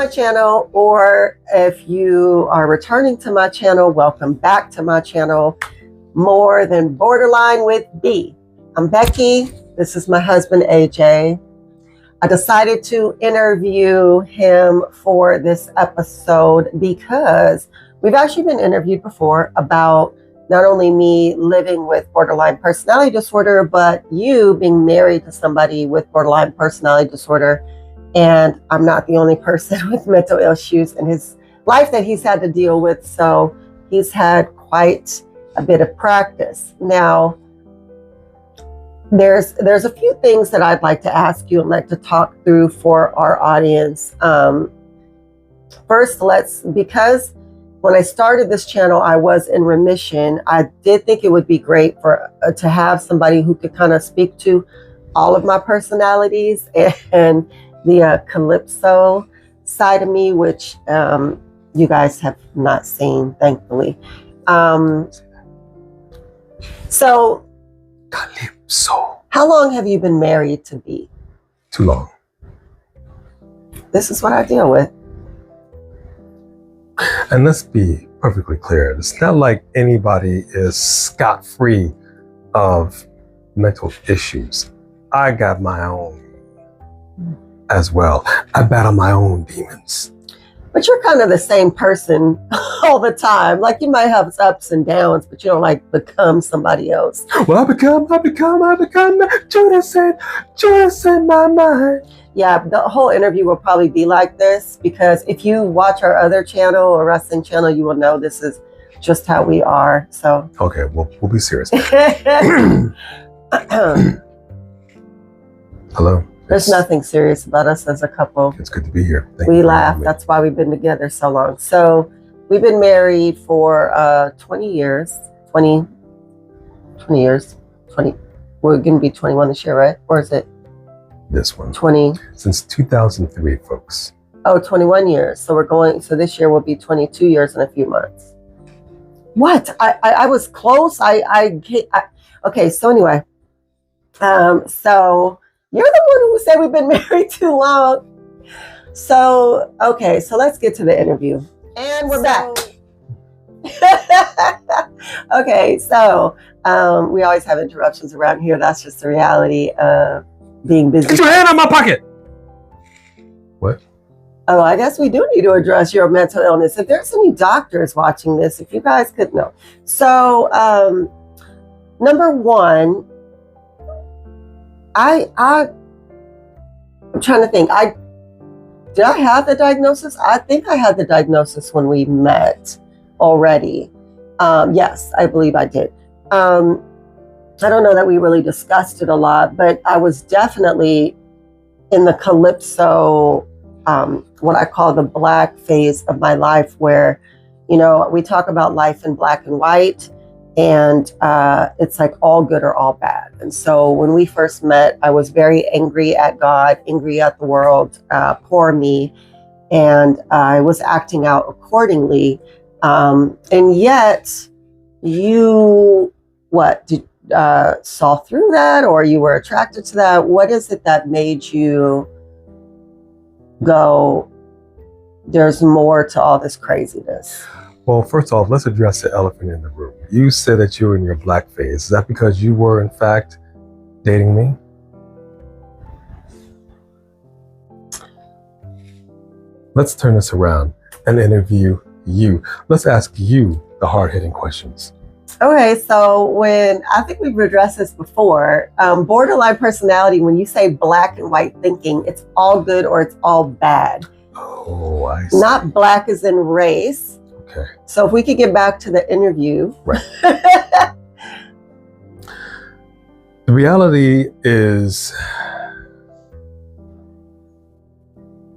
my channel, or if you are returning to my channel, welcome back to my channel, More Than Borderline with B. I'm Becky. This is my husband, AJ. I decided to interview him for this episode because we've actually been interviewed before about not only me living with borderline personality disorder, but you being married to somebody with borderline personality disorder. And I'm not the only person with mental issues in his life that he's had to deal with. So he's had quite a bit of practice. Now, there's a few things that I'd like to ask you and like to talk through for our audience. First, because when I started this channel, I was in remission. I did think it would be great to have somebody who could kind of speak to all of my personalities and the Calypso side of me, which you guys have not seen, thankfully. So, Calypso. How long have you been married to B? Too long. This is what I deal with. And let's be perfectly clear. It's not like anybody is scot-free of mental issues. I got my own as well. I battle my own demons. But you're kind of the same person all the time. Like you might have ups and downs, but you don't like become somebody else. Well, I become Judas in my mind. Yeah, the whole interview will probably be like this because if you watch our other channel or wrestling channel, you will know this is just how we are. So okay, we'll be serious. Hello. There's nothing serious about us as a couple. It's good to be here. We laugh. That's why we've been together so long. So we've been married for 20 years. 20 years. We're going to be 21 this year, right? Or is it? This one. 20. Since 2003, folks. Oh, 21 years. So this year will be 22 years in a few months. What? I was close. Okay, so anyway. So you're the one who said we've been married too long. So, okay, so let's get to the interview. And we're back. Okay, so we always have interruptions around here. That's just the reality of being busy. Get your hand out my pocket! What? Oh, I guess we do need to address your mental illness. If there's any doctors watching this, if you guys could know. So, number one, I'm trying to think. Did I have the diagnosis? I think I had the diagnosis when we met already. Yes, I believe I did. I don't know that we really discussed it a lot, but I was definitely in the Calypso, what I call the black phase of my life, where, we talk about life in black and white. And it's like all good or all bad. And so when we first met, I was very angry at God, angry at the world, poor me. And I was acting out accordingly. And yet you, saw through that, or you were attracted to that? What is it that made you go, there's more to all this craziness? Well, first off, let's address the elephant in the room. You said that you were in your black phase. Is that because you were, in fact, dating me? Let's turn this around and interview you. Let's ask you the hard-hitting questions. Okay, so I think we've addressed this before, borderline personality, when you say black and white thinking, it's all good or it's all bad. Oh, I see. Not black as in race. Okay. So if we could get back to the interview. Right. The reality is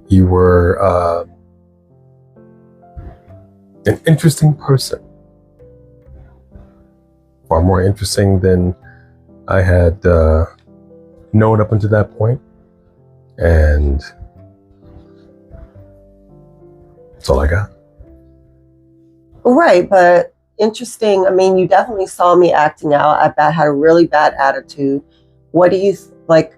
you were an interesting person. Far more interesting than I had known up until that point. And that's all I got. Right, but interesting. I mean, you definitely saw me acting out. I had a really bad attitude. What do you like?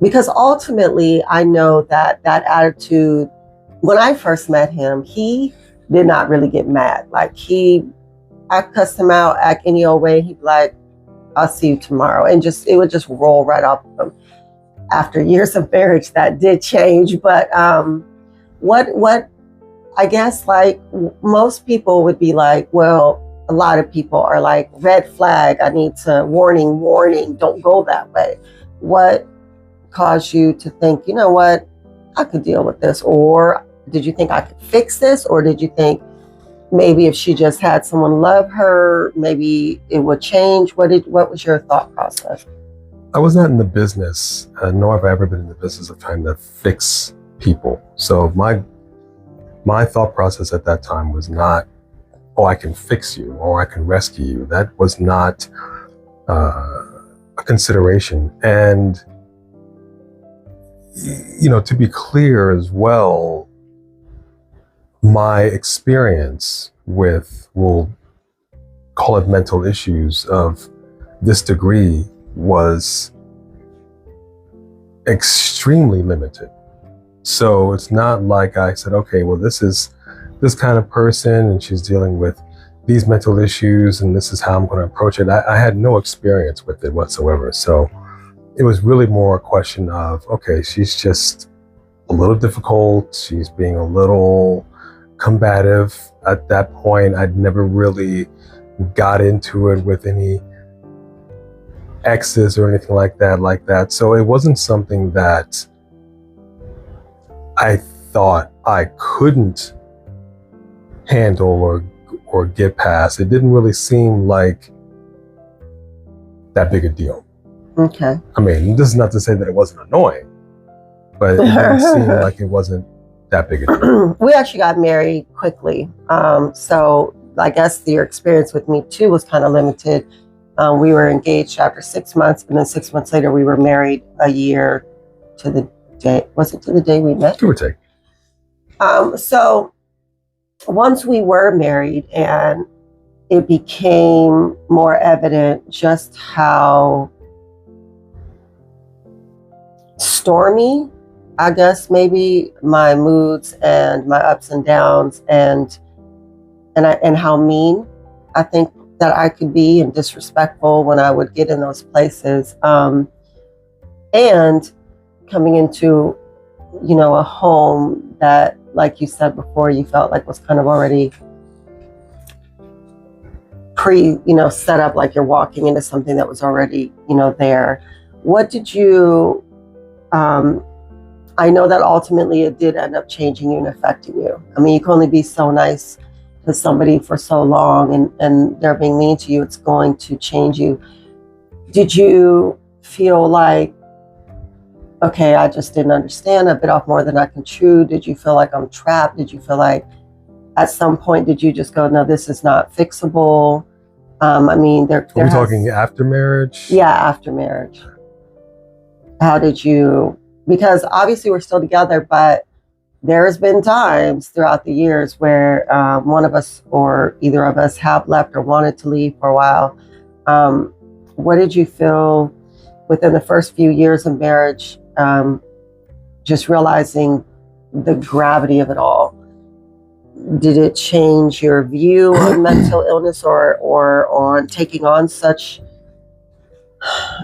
because ultimately I know that that attitude, when I first met him, he did not really get mad. Like I cussed him out, act any old way. He'd be like, I'll see you tomorrow. And it would just roll right off of him. After years of marriage, that did change. But what I guess, like, most people would be like, well, a lot of people are like, red flag, I need to, warning, don't go that way. What caused you to think, you know what, I could deal with this? Or did you think I could fix this? Or did you think maybe if she just had someone love her, maybe it would change? What was your thought process? I was not in the business, nor have I ever been in the business of trying to fix people. So my thought process at that time was not, oh, I can fix you or I can rescue you. That was not a consideration. And, you know, to be clear as well, my experience with, we'll call it mental issues of this degree, was extremely limited. So it's not like I said, okay, well, this is this kind of person and she's dealing with these mental issues and this is how I'm going to approach it. I had no experience with it whatsoever. So it was really more a question of, okay, she's just a little difficult. She's being a little combative. At that point, I'd never really got into it with any exes or anything like that. So it wasn't something that I thought I couldn't handle or get past. It didn't really seem like that big a deal. Okay. I mean, this is not to say that it wasn't annoying, but it didn't seem like it wasn't that big a deal. We actually got married quickly. So I guess your experience with me too was kind of limited. We were engaged after 6 months, and then 6 months later we were married a year to the day. Was it to the day we met? Give or take. So once we were married, and it became more evident just how stormy, I guess, maybe my moods and my ups and downs, and how mean I think that I could be, and disrespectful when I would get in those places. And coming into, you know, a home that, like you said before, you felt like was kind of already set up, like you're walking into something that was already, there. What did you, I know that ultimately it did end up changing you and affecting you. I mean, you can only be so nice to somebody for so long, and they're being mean to you, it's going to change you. Did you feel like, okay, I just didn't understand, I bit off more than I can chew? Did you feel like I'm trapped? Did you feel like at some point, did you just go, no, this is not fixable? I mean, are we talking after marriage? Yeah, after marriage. How did you, because obviously we're still together, but there's been times throughout the years where one of us or either of us have left or wanted to leave for a while. What did you feel within the first few years of marriage, just realizing the gravity of it all? Did it change your view on mental illness or on taking on such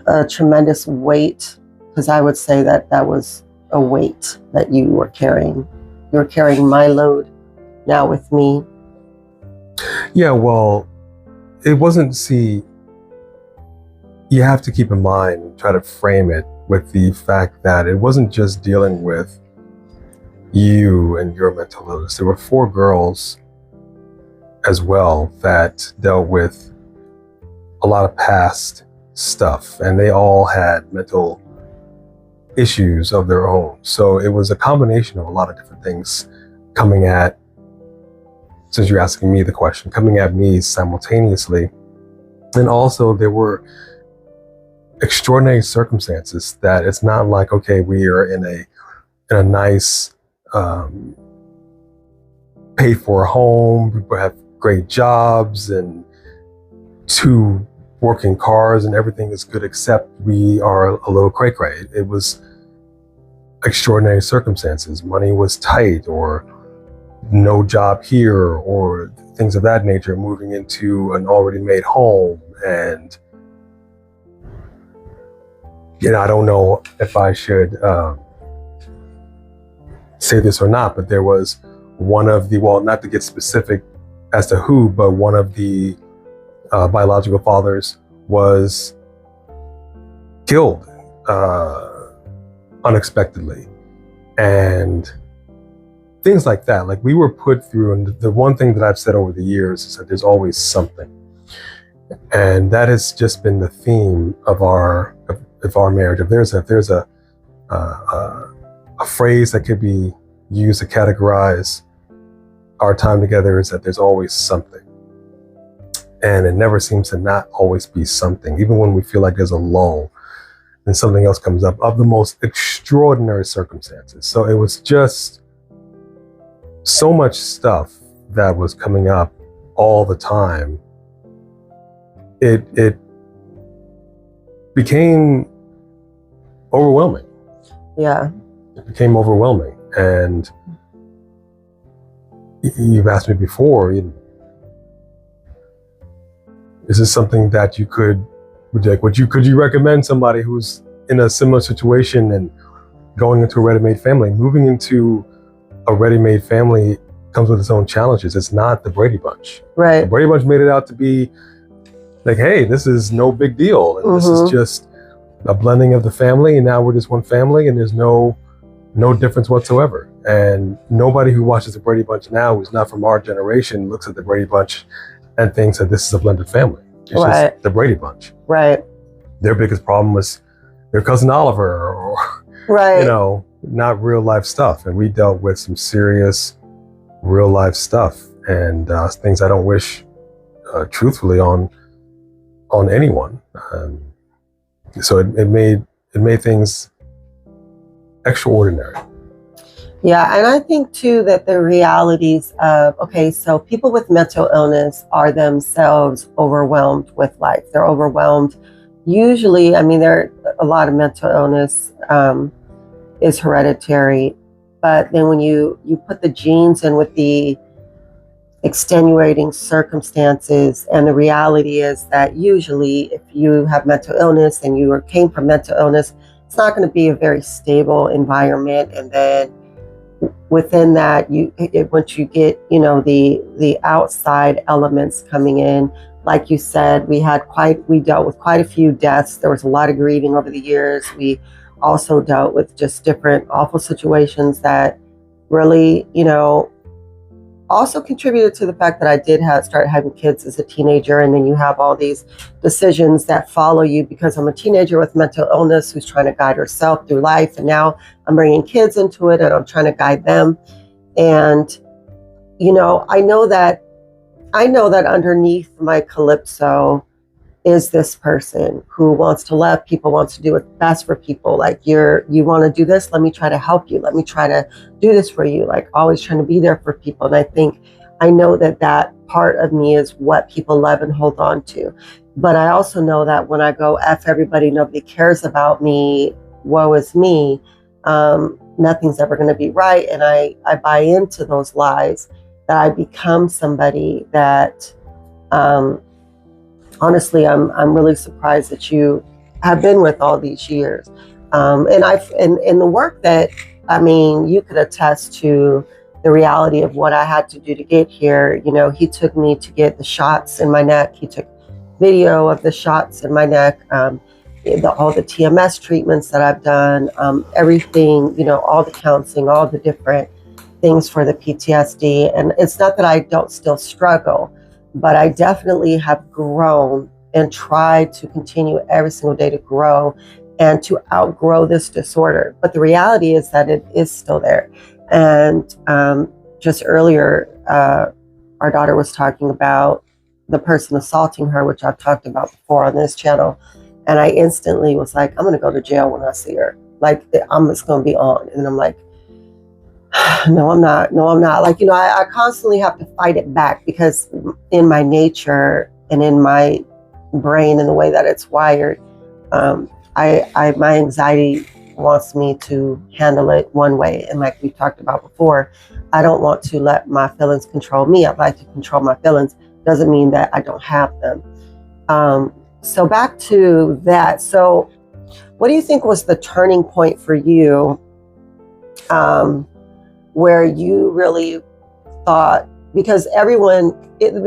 a tremendous weight? Because I would say that was a weight that you were carrying. You were carrying my load now with me. Yeah, well, it wasn't, you have to keep in mind, try to frame it with the fact that it wasn't just dealing with you and your mental illness. There were 4 girls as well that dealt with a lot of past stuff, and they all had mental issues of their own. So it was a combination of a lot of different things coming at, since you're asking me the question, coming at me simultaneously. And also there were extraordinary circumstances that it's not like, okay, we are in a nice, paid for home, people have great jobs and 2 working cars and everything is good, except we are a little cray-cray. It was extraordinary circumstances. Money was tight, or no job here, or things of that nature, moving into an already made home. And, I don't know if I should say this or not, but there was one of the, well, not to get specific as to who, but one of the biological fathers was killed unexpectedly, and things like that. Like, we were put through, and the one thing that I've said over the years is that there's always something, and that has just been the theme of our marriage. If there's a phrase that could be used to categorize our time together, is that there's always something. And it never seems to not always be something. Even when we feel like there's a lull, and something else comes up of the most extraordinary circumstances. So it was just so much stuff that was coming up all the time. It became overwhelming. Yeah. It became overwhelming. And you've asked me before, is this something that you could you recommend somebody who's in a similar situation and going into a ready-made family? Moving into a ready-made family comes with its own challenges. It's not the Brady Bunch. Right. The Brady Bunch made it out to be like, hey, this is no big deal. And this is just a blending of the family, and now we're just one family, and there's no difference whatsoever. And nobody who watches the Brady Bunch now, who's not from our generation, looks at the Brady Bunch and thinks that this is a blended family. It's just the Brady Bunch. Right. Their biggest problem was their cousin Oliver, or not real life stuff. And we dealt with some serious real life stuff, and things I don't wish truthfully on anyone. So it made things extraordinary. Yeah, and I think too that the realities of, so people with mental illness are themselves overwhelmed with life. They're overwhelmed. Usually, there are a lot of mental illness is hereditary, but then when you put the genes in with the extenuating circumstances, and the reality is that usually if you have mental illness and you came from mental illness, it's not going to be a very stable environment. And then within that, once you get the outside elements coming in, like you said, we dealt with quite a few deaths. There was a lot of grieving over the years. We also dealt with just different awful situations that really also contributed to the fact that I did start having kids as a teenager. And then you have all these decisions that follow you, because I'm a teenager with mental illness who's trying to guide herself through life. And now I'm bringing kids into it, and I'm trying to guide them. And, I know that underneath my calypso is this person who wants to love people, wants to do what's best for people. Like, you want to do this, let me try to help you. Let me try to do this for you. Like, always trying to be there for people. And I know that part of me is what people love and hold on to. But I also know that when I go, F everybody, nobody cares about me, woe is me, nothing's ever going to be right. And I buy into those lies, that I become somebody that, honestly, I'm really surprised that you have been with all these years. And in the work that, you could attest to the reality of what I had to do to get here. He took me to get the shots in my neck. He took video of the shots in my neck, all the TMS treatments that I've done, everything, all the counseling, all the different things for the PTSD. And it's not that I don't still struggle, but I definitely have grown and tried to continue every single day to grow and to outgrow this disorder. But the reality is that it is still there. And just earlier, our daughter was talking about the person assaulting her, which I've talked about before on this channel. And I instantly was like, I'm going to go to jail when I see her. Like, I'm just going to be on. And I'm like, no, I'm not. No, I'm not. Like, I constantly have to fight it back, because in my nature and in my brain and the way that it's wired, my anxiety wants me to handle it one way. And like we talked about before, I don't want to let my feelings control me. I'd like to control my feelings. Doesn't mean that I don't have them. So back to that. So what do you think was the turning point for you, where you really thought, because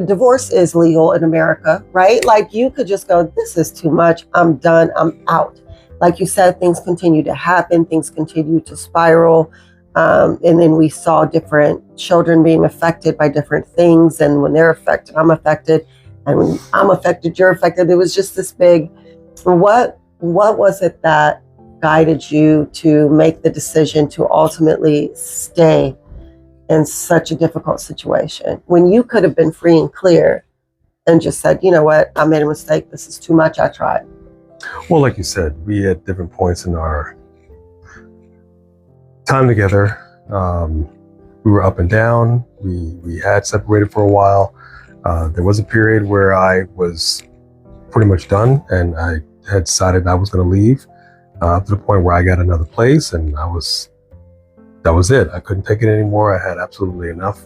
divorce is legal in America, right? Like you could just go, this is too much. I'm done. I'm out. Like you said, things continue to happen. Things continue to spiral. And then we saw different children being affected by different things. And when they're affected, I'm affected. And when I'm affected, you're affected. It was just this big, what was it that guided you to make the decision to ultimately stay in such a difficult situation when you could have been free and clear and just said, you know what, I made a mistake. This is too much. I tried. Well, like you said, we at different points in our time together, we were up and down. We had separated for a while. There was a period where I was pretty much done, and I had decided I was going to leave, up to the point where I got another place, and that was it. I couldn't take it anymore. I had absolutely enough.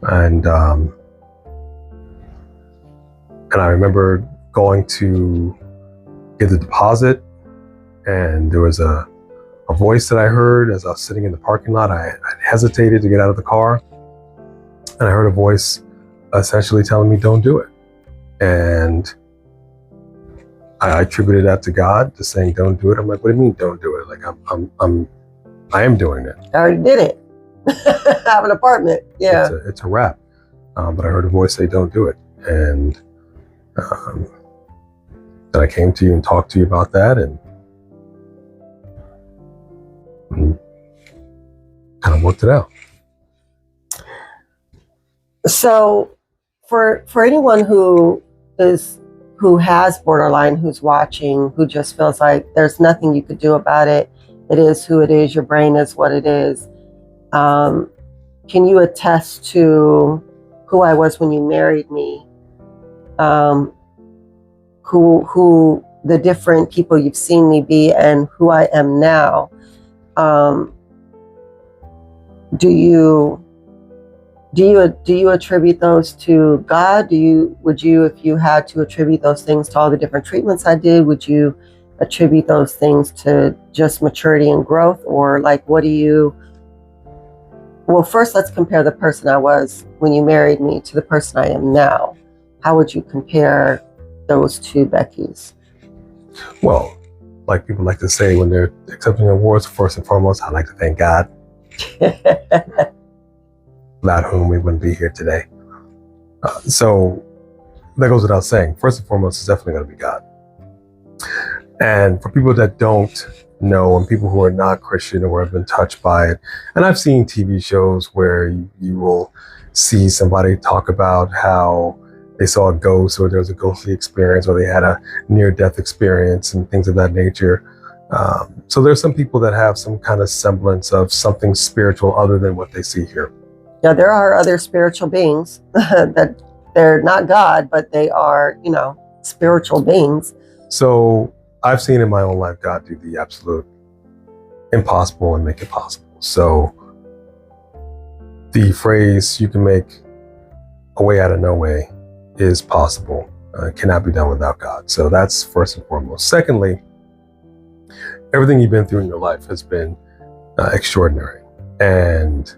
And I remember going to get the deposit, and there was a voice that I heard as I was sitting in the parking lot. I hesitated to get out of the car, and I heard a voice essentially telling me, don't do it. And I attributed that to God, to saying, don't do it. I'm like, what do you mean, don't do it? Like, I am doing it. I already did it. I have an apartment. Yeah. It's a wrap. But I heard a voice say, don't do it. And then I came to you and talked to you about that, and kind of worked it out. So for anyone who has borderline, who's watching, who just feels like there's nothing you could do about it, it is who it is, your brain is what it is, can you attest to who I was when you married me? Who the different people you've seen me be and who I am now. Do you attribute those to God? Would you, if you had to attribute those things to all the different treatments I did, would you attribute those things to just maturity and growth? Or like, well, first let's compare the person I was when you married me to the person I am now. How would you compare those two Beckys? Well, like people like to say when they're accepting awards, first and foremost, I'd like to thank God. Without whom we wouldn't be here today. So that goes without saying. First and foremost, it's definitely going to be God. And for people that don't know, and people who are not Christian or have been touched by it, and I've seen TV shows where you will see somebody talk about how they saw a ghost, or there was a ghostly experience, or they had a near-death experience and things of that nature. So there's some people that have some kind of semblance of something spiritual other than what they see here. Yeah, there are other spiritual beings that they're not God, but they are, spiritual beings. So I've seen in my own life God do the absolute impossible and make it possible. So the phrase, you can make a way out of no way, is possible. It cannot be done without God. So that's first and foremost. Secondly, everything you've been through in your life has been extraordinary. And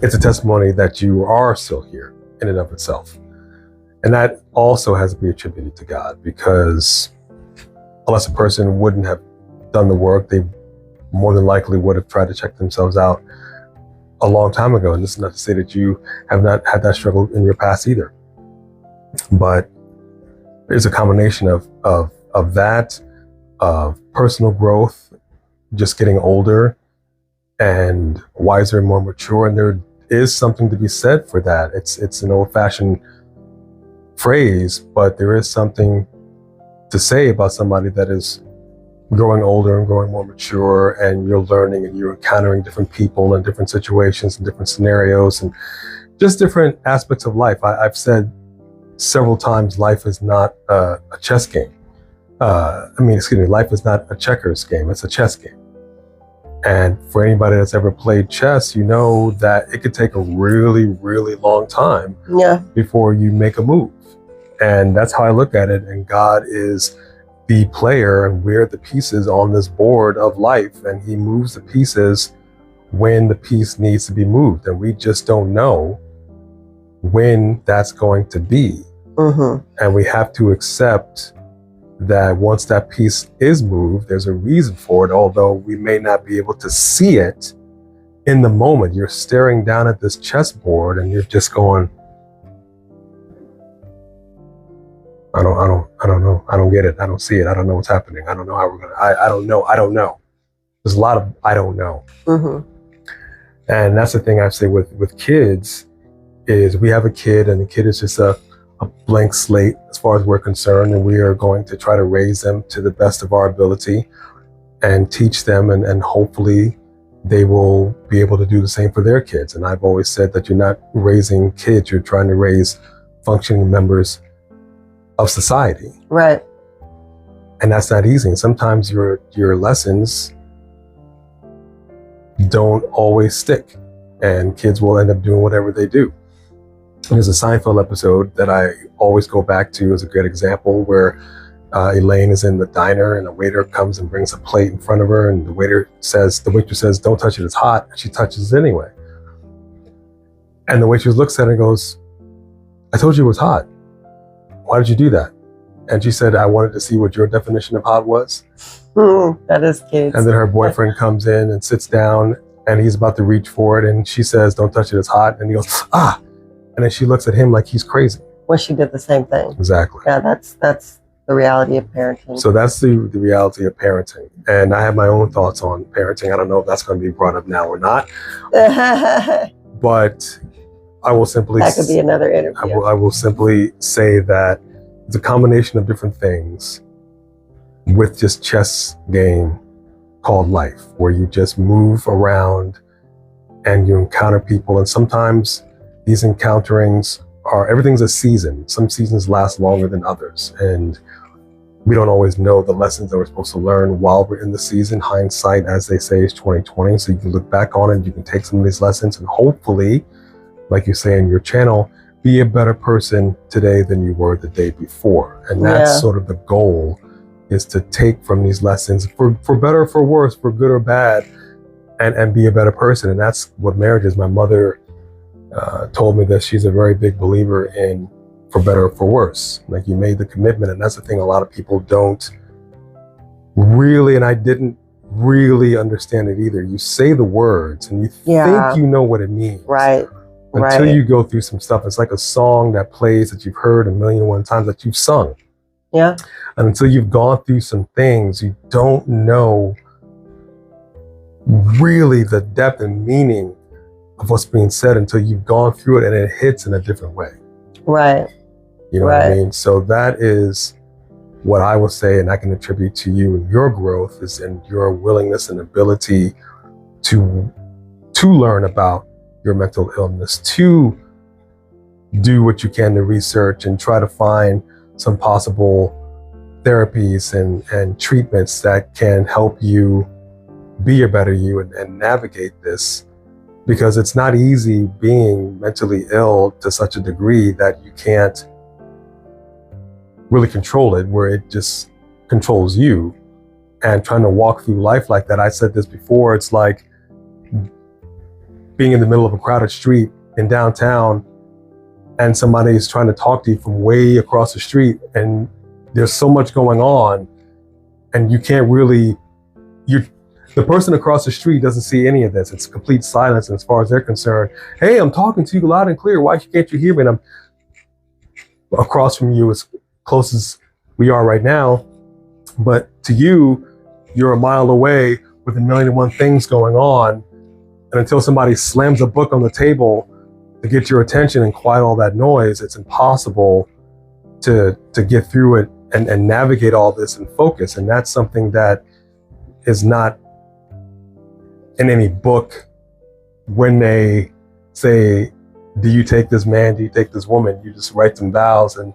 it's a testimony that you are still here in and of itself. And that also has to be attributed to God, because unless a person wouldn't have done the work, they more than likely would have tried to check themselves out a long time ago. And this is not to say that you have not had that struggle in your past either. But there's a combination of that, of personal growth, just getting older and wiser and more mature. And there is something to be said for that. It's an old-fashioned phrase, but there is something to say about somebody that is growing older and growing more mature, and you're learning and you're encountering different people and different situations and different scenarios and just different aspects of life. I've said several times, life is not a chess game. life is not a checkers game, it's a chess game. And for anybody that's ever played chess, you know that it could take a really, really long time before you make a move. And that's how I look at it. And God is the player, and we're the pieces on this board of life. And he moves the pieces when the piece needs to be moved. And we just don't know when that's going to be. And we have to accept that once that piece is moved, there's a reason for it, although we may not be able to see it in the moment. You're staring down at this chessboard and you're just going, I don't know. I don't get it. I don't see it. I don't know what's happening. I don't know how we're going to, I don't know. There's a lot of, I don't know. And that's the thing I say with kids is we have a kid and the kid is just a blank slate as far as we're concerned, and we are going to try to raise them to the best of our ability and teach them, and hopefully they will be able to do the same for their kids. And I've always said that you're not raising kids, you're trying to raise functioning members of society. Right. And that's not easy. And sometimes your lessons don't always stick, and kids will end up doing whatever they do. There's a Seinfeld episode that I always go back to as a good example where Elaine is in the diner and a waiter comes and brings a plate in front of her, and the waitress says, don't touch it, it's hot. And she touches it anyway. And the waitress looks at her and goes, I told you it was hot. Why did you do that? And she said, I wanted to see what your definition of hot was. That is kids. And then her boyfriend comes in and sits down and he's about to reach for it. And she says, don't touch it, it's hot. And he goes, ah. And then she looks at him like he's crazy. Well, she did the same thing. Exactly. Yeah, that's the reality of parenting. So that's the reality of parenting. And I have my own thoughts on parenting. I don't know if that's going to be brought up now or not. But I will simply... That could be another interview. I will simply say that it's a combination of different things with this chess game called life, where you just move around and you encounter people. And sometimes these encounterings everything's a season. Some seasons last longer than others. And we don't always know the lessons that we're supposed to learn while we're in the season. Hindsight, as they say, is 20/20. So you can look back on it, you can take some of these lessons and hopefully, like you say in your channel, be a better person today than you were the day before. And that's sort of the goal, is to take from these lessons for better or for worse, for good or bad, and be a better person. And that's what marriage is. My mother told me that she's a very big believer in for better or for worse. Like, you made the commitment, and that's the thing a lot of people don't really, and I didn't really understand it either. You say the words and you think you know what it means. Right. Until you go through some stuff. It's like a song that plays that you've heard 1,000,001 times, that you've sung. Yeah. And until you've gone through some things, you don't know really the depth and meaning of what's being said until you've gone through it and it hits in a different way. Right. You know what I mean? So that is what I will say, and I can attribute to you and your growth is in your willingness and ability to learn about your mental illness, to do what you can to research and try to find some possible therapies and treatments that can help you be a better you and navigate this. Because it's not easy being mentally ill to such a degree that you can't really control it, where it just controls you. And trying to walk through life like that, I said this before, it's like being in the middle of a crowded street in downtown and somebody is trying to talk to you from way across the street, and there's so much going on and you can't really, the person across the street doesn't see any of this. It's complete silence. And as far as they're concerned, hey, I'm talking to you loud and clear. Why can't you hear me? And I'm across from you as close as we are right now. But to you, you're a mile away with 1,000,001 things going on. And until somebody slams a book on the table to get your attention and quiet all that noise, it's impossible to get through it and navigate all this and focus. And that's something that is not in any book. When they say, do you take this man, do you take this woman, you just write some vows and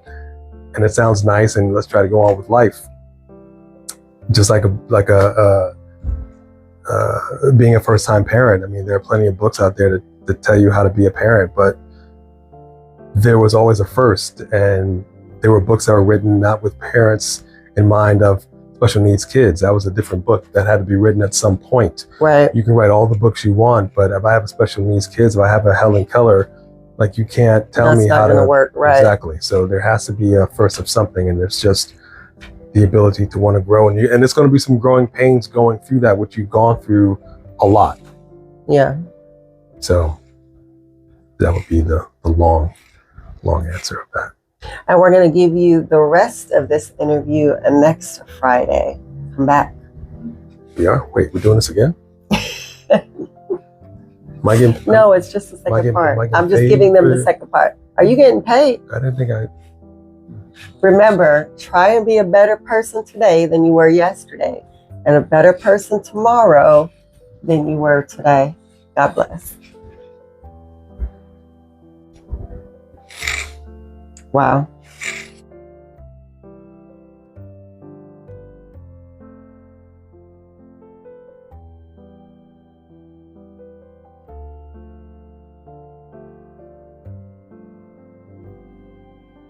it sounds nice and let's try to go on with life. just like being a first-time parent. I mean, there are plenty of books out there that tell you how to be a parent, but there was always a first, and there were books that were written not with parents in mind of special needs kids. That was a different book that had to be written at some point. Right. You can write all the books you want, but if I have a special needs kids, if I have a Helen Keller, like, you can't tell me how to work. Right. Exactly. So there has to be a first of something, and it's just the ability to want to grow, and there's going to be some growing pains going through that, which you've gone through a lot. Yeah. So that would be the long answer of that. And we're going to give you the rest of this interview next Friday. Come back. We are? Wait, we're doing this again? No, it's just the second part. I'm just giving them the second part. Are you getting paid? I didn't think I... Remember, try and be a better person today than you were yesterday, and a better person tomorrow than you were today. God bless. Wow.